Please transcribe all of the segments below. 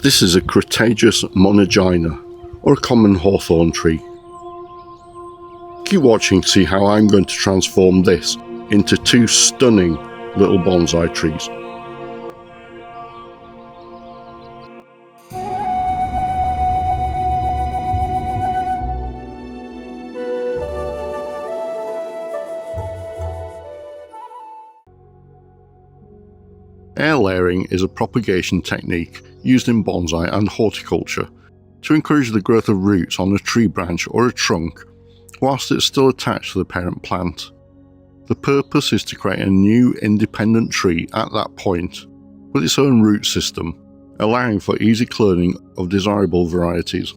This is a Cretaceous monogyna, or a common hawthorn tree. Keep watching to see how I'm going to transform this into two stunning little bonsai trees. Air layering is a propagation technique used in bonsai and horticulture to encourage the growth of roots on a tree branch or a trunk whilst it's still attached to the parent plant. The purpose is to create a new independent tree at that point with its own root system, allowing for easy cloning of desirable varieties.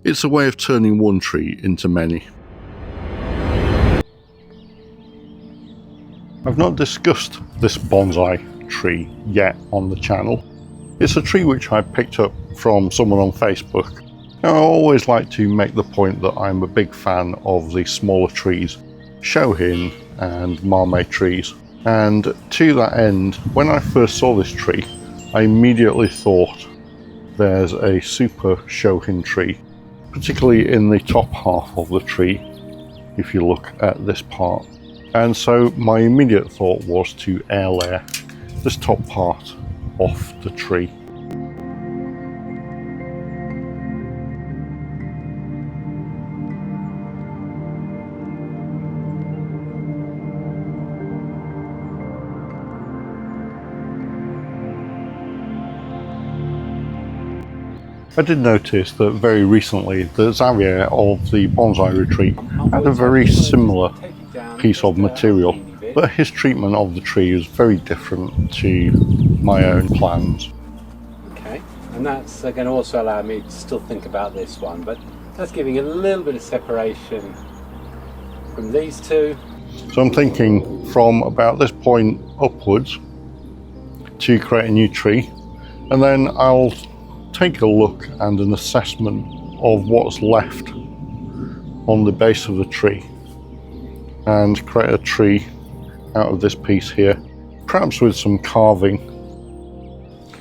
It's a way of turning one tree into many. I've not discussed this bonsai tree yet on the channel. It's a tree which I picked up from someone on Facebook. Now, I always like to make the point that I'm a big fan of the smaller trees, shohin and marmay trees, and to that end, when I first saw this tree, I immediately thought there's a super shohin tree, particularly in the top half of the tree if you look at this part. And so my immediate thought was to air layer this top part off the tree. I did notice that very recently the Xavier of the Bonsai Retreat had a very similar piece of material, but his treatment of the tree is very different to my own plans. Okay, and that's going to also allow me to still think about this one, but that's giving a little bit of separation from these two. So I'm thinking from about this point upwards to create a new tree, and then I'll take a look and an assessment of what's left on the base of the tree and create a tree out of this piece here, perhaps with some carving.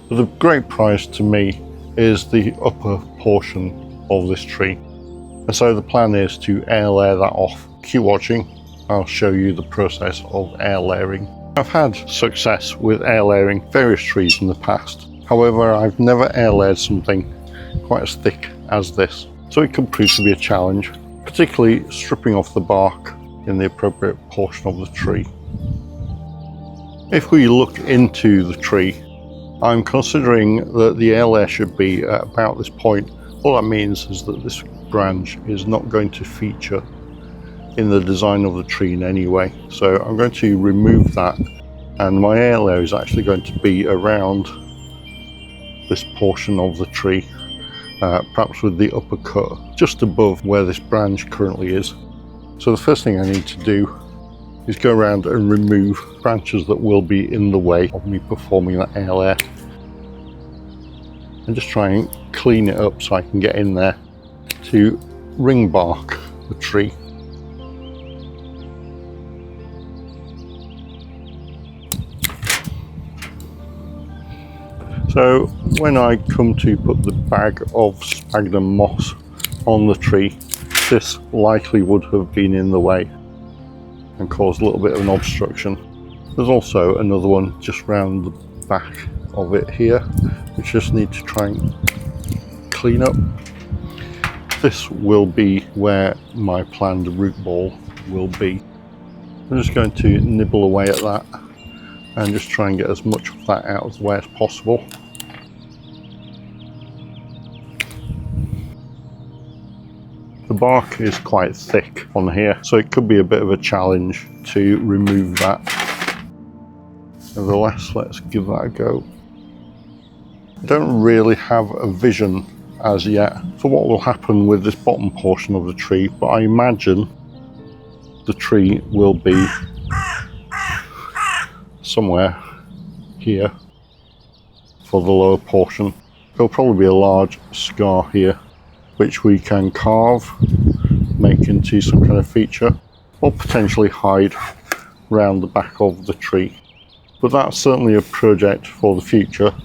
But the great prize to me is the upper portion of this tree, and so the plan is to air layer that off. Keep watching, I'll show you the process of air layering. I've had success with air layering various trees in the past. However, I've never air layered something quite as thick as this, so it can prove to be a challenge, particularly stripping off the bark in the appropriate portion of the tree. If we look into the tree, I'm considering that the air layer should be at about this point. All that means is that this branch is not going to feature in the design of the tree in any way. So I'm going to remove that, and my air layer is actually going to be around this portion of the tree, perhaps with the upper cut just above where this branch currently is. So the first thing I need to do is go around and remove branches that will be in the way of me performing that air layer, and just try and clean it up so I can get in there to ring bark the tree. So when I come to put the bag of sphagnum moss on the tree, this likely would have been in the way and caused a little bit of an obstruction. There's also another one just round the back of it here, which just need to try and clean up. This will be where my planned root ball will be. I'm just going to nibble away at that and just try and get as much of that out of the way as possible. The bark is quite thick on here, so it could be a bit of a challenge to remove that. Nevertheless, let's give that a go. I don't really have a vision as yet for what will happen with this bottom portion of the tree, but I imagine the tree will be somewhere here for the lower portion. There'll probably be a large scar here, which we can carve, make into some kind of feature, or potentially hide round the back of the tree. But that's certainly a project for the future.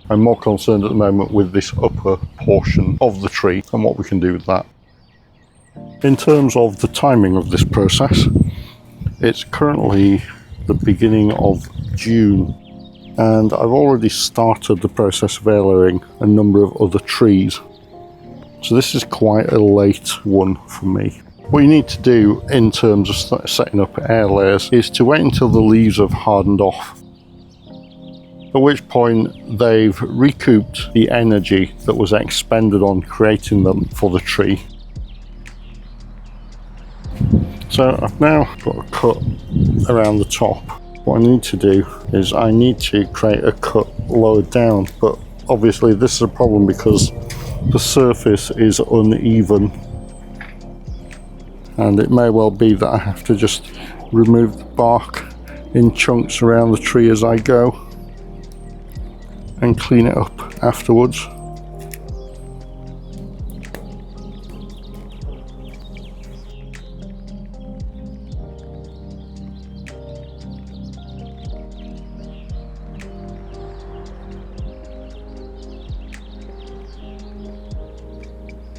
I'm more concerned at the moment with this upper portion of the tree and what we can do with that. In terms of the timing of this process, it's currently the beginning of June, and I've already started the process of air layering a number of other trees. So this is quite a late one for me. What you need to do in terms of setting up air layers is to wait until the leaves have hardened off, at which point they've recouped the energy that was expended on creating them for the tree. So I've now got a cut around the top. What I need to do is I need to create a cut lower down, but obviously this is a problem because the surface is uneven, and it may well be that I have to just remove the bark in chunks around the tree as I go and clean it up afterwards.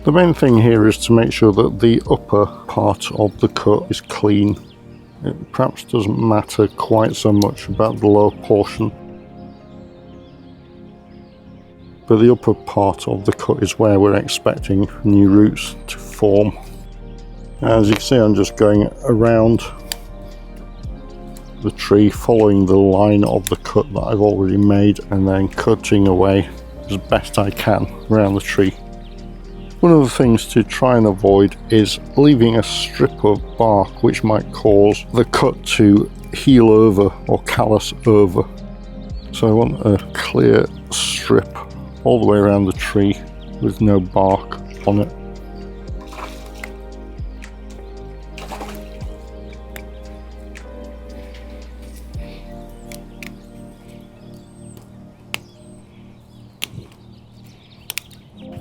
The main thing here is to make sure that the upper part of the cut is clean. It perhaps doesn't matter quite so much about the lower portion, but the upper part of the cut is where we're expecting new roots to form. As you can see, I'm just going around the tree following the line of the cut that I've already made and then cutting away as best I can around the tree. One of the things to try and avoid is leaving a strip of bark which might cause the cut to heal over or callus over. So I want a clear strip all the way around the tree with no bark on it.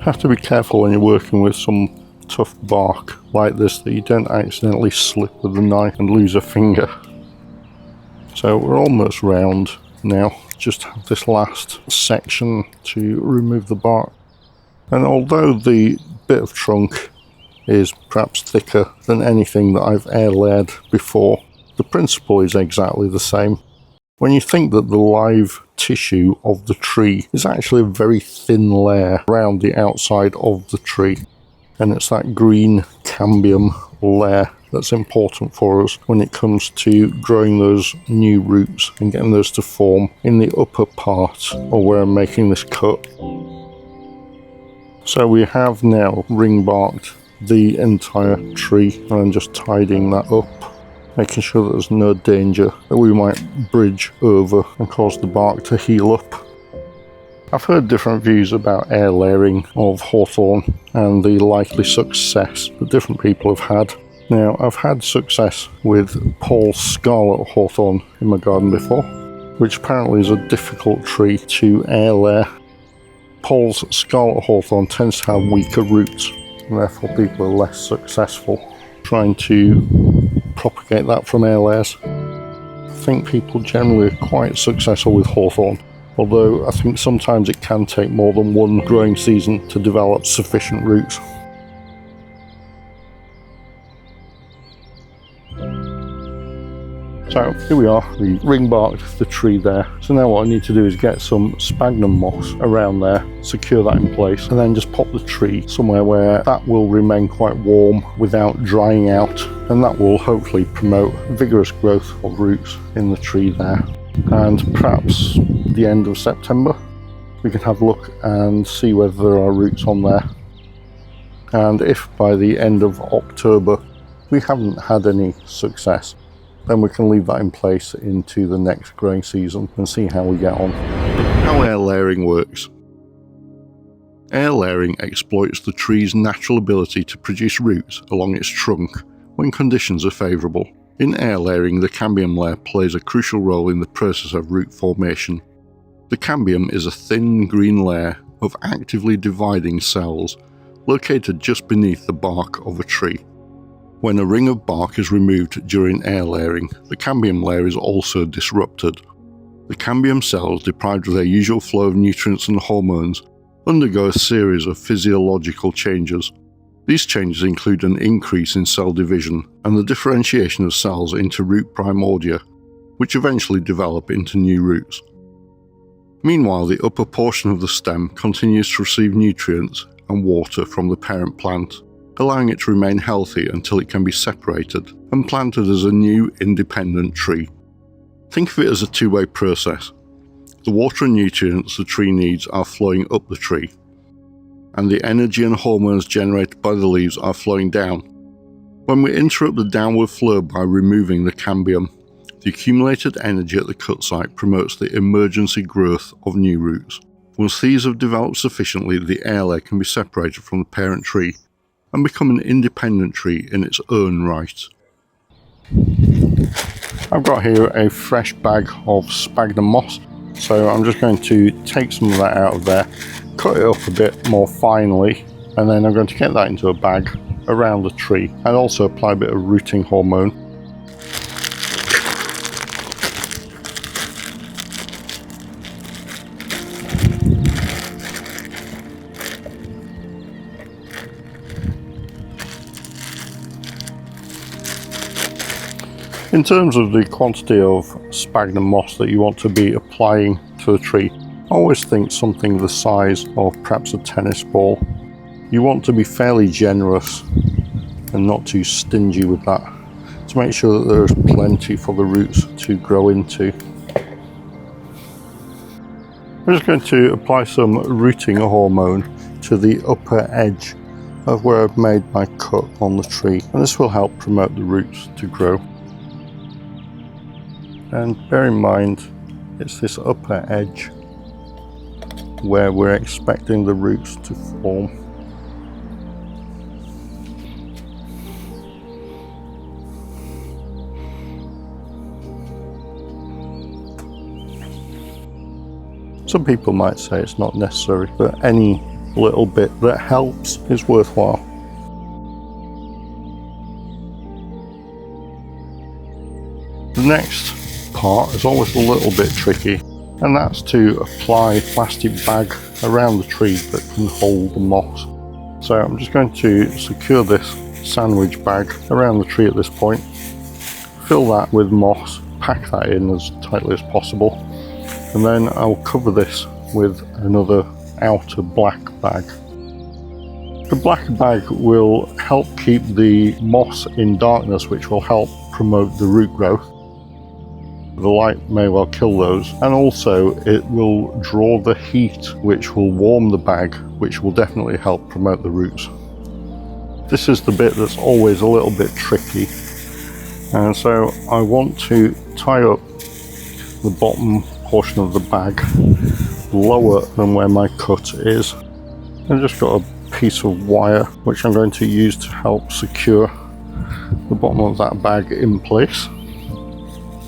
Have to be careful when you're working with some tough bark like this that you don't accidentally slip with the knife and lose a finger. So we're almost round now, just have this last section to remove the bark. And although the bit of trunk is perhaps thicker than anything that I've air layered before, the principle is exactly the same. When you think that the live tissue of the tree is actually a very thin layer around the outside of the tree, and it's that green cambium layer that's important for us when it comes to growing those new roots and getting those to form in the upper part of where I'm making this cut. So we have now ring barked the entire tree, and I'm just tidying that up, making sure that there's no danger that we might bridge over and cause the bark to heal up. I've heard different views about air layering of hawthorn and the likely success that different people have had. Now, I've had success with Paul's scarlet hawthorn in my garden before, which apparently is a difficult tree to air layer. Paul's scarlet hawthorn tends to have weaker roots, and therefore people are less successful trying to propagate that from air layers. I think people generally are quite successful with hawthorn, although I think sometimes it can take more than one growing season to develop sufficient roots. So here we are, we ring barked the tree there. So now what I need to do is get some sphagnum moss around there, secure that in place, and then just pop the tree somewhere where that will remain quite warm without drying out, and that will hopefully promote vigorous growth of roots in the tree there. And perhaps the end of September we can have a look and see whether there are roots on there. And if by the end of October we haven't had any success, then we can leave that in place into the next growing season and see how we get on. How air layering works. Air layering exploits the tree's natural ability to produce roots along its trunk when conditions are favourable. In air layering, the cambium layer plays a crucial role in the process of root formation. The cambium is a thin green layer of actively dividing cells located just beneath the bark of a tree. When a ring of bark is removed during air layering, the cambium layer is also disrupted. The cambium cells, deprived of their usual flow of nutrients and hormones, undergo a series of physiological changes. These changes include an increase in cell division and the differentiation of cells into root primordia, which eventually develop into new roots. Meanwhile, the upper portion of the stem continues to receive nutrients and water from the parent plant, allowing it to remain healthy until it can be separated and planted as a new independent tree. Think of it as a two-way process. The water and nutrients the tree needs are flowing up the tree, and the energy and hormones generated by the leaves are flowing down. When we interrupt the downward flow by removing the cambium, the accumulated energy at the cut site promotes the emergency growth of new roots. Once these have developed sufficiently, the air layer can be separated from the parent tree and become an independent tree in its own right. I've got here a fresh bag of sphagnum moss, so I'm just going to take some of that out of there, cut it up a bit more finely, and then I'm going to get that into a bag around the tree and also apply a bit of rooting hormone. In terms of the quantity of sphagnum moss that you want to be applying to the tree, I always think something the size of perhaps a tennis ball. You want to be fairly generous and not too stingy with that, to make sure that there is plenty for the roots to grow into. I'm just going to apply some rooting hormone to the upper edge of where I've made my cut on the tree, and this will help promote the roots to grow. And bear in mind, it's this upper edge where we're expecting the roots to form. Some people might say it's not necessary, but any little bit that helps is worthwhile. The next part is always a little bit tricky, and that's to apply a plastic bag around the tree that can hold the moss. So I'm just going to secure this sandwich bag around the tree at this point, fill that with moss, pack that in as tightly as possible, and then I'll cover this with another outer black bag. The black bag will help keep the moss in darkness, which will help promote the root growth. The light may well kill those, and also it will draw the heat, which will warm the bag, which will definitely help promote the roots. This is the bit that's always a little bit tricky, and so I want to tie up the bottom portion of the bag lower than where my cut is. I've just got a piece of wire which I'm going to use to help secure the bottom of that bag in place.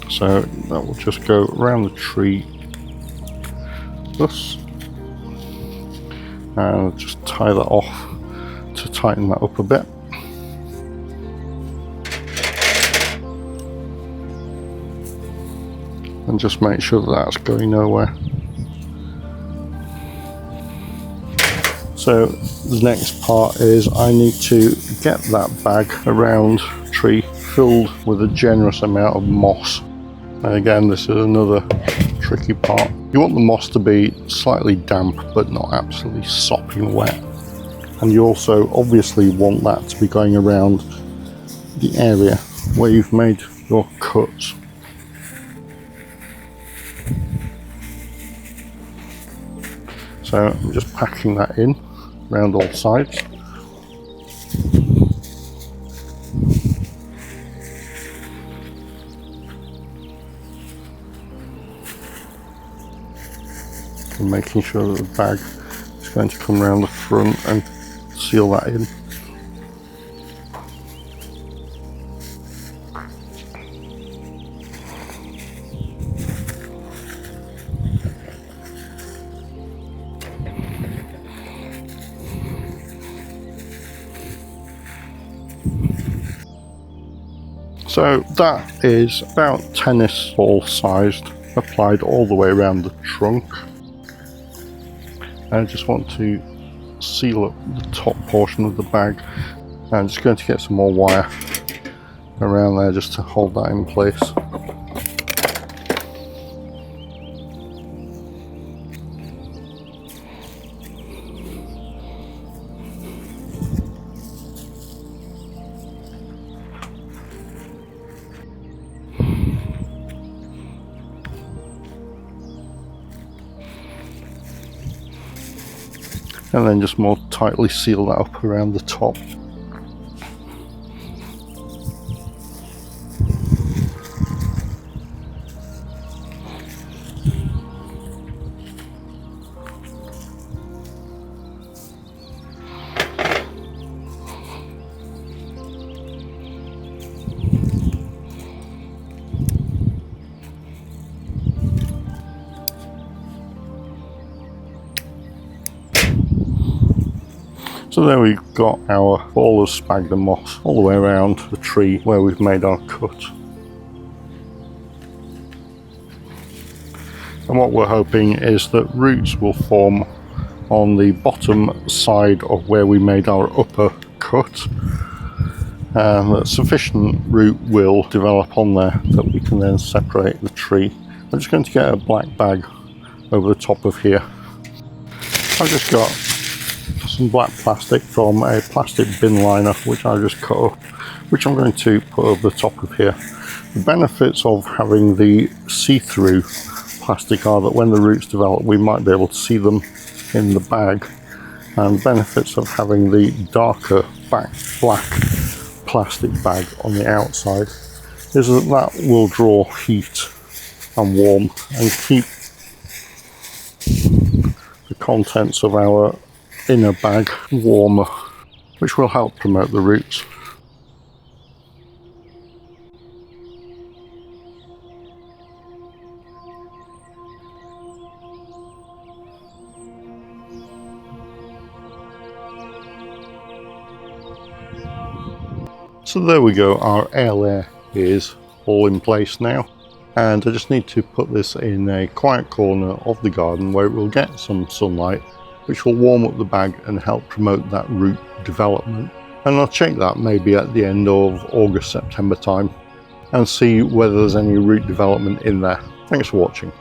So that will just go around the tree thus, and just tie that off to tighten that up a bit. And just make sure that that's going nowhere. So the next part is I need to get that bag around the tree filled with a generous amount of moss. And again, this is another tricky part. You want the moss to be slightly damp but not absolutely sopping wet. And you also obviously want that to be going around the area where you've made your cuts. So I'm just packing that in around all sides. And making sure that the bag is going to come around the front and seal that in. So that is about tennis ball sized. applied all the way around the trunk. I just want to seal up the top portion of the bag. I'm just going to get some more wire around there just to hold that in place. And then just more tightly seal that up around the top. So there we've got our ball of sphagnum moss all the way around the tree where we've made our cut. And what we're hoping is that roots will form on the bottom side of where we made our upper cut, and that sufficient root will develop on there that we can then separate the tree. I'm just going to get a black bag over the top of here. I've just got some black plastic from a plastic bin liner which I just cut up, which I'm going to put over the top of here. The benefits of having the see-through plastic are that when the roots develop we might be able to see them in the bag, and the benefits of having the darker black plastic bag on the outside is that that will draw heat and warmth and keep the contents of our inner bag warmer, which will help promote the roots. So there we go, our air layer is all in place now, and I just need to put this in a quiet corner of the garden where it will get some sunlight, which will warm up the bag and help promote that root development. And I'll check that maybe at the end of August, September time and see whether there's any root development in there. Thanks for watching.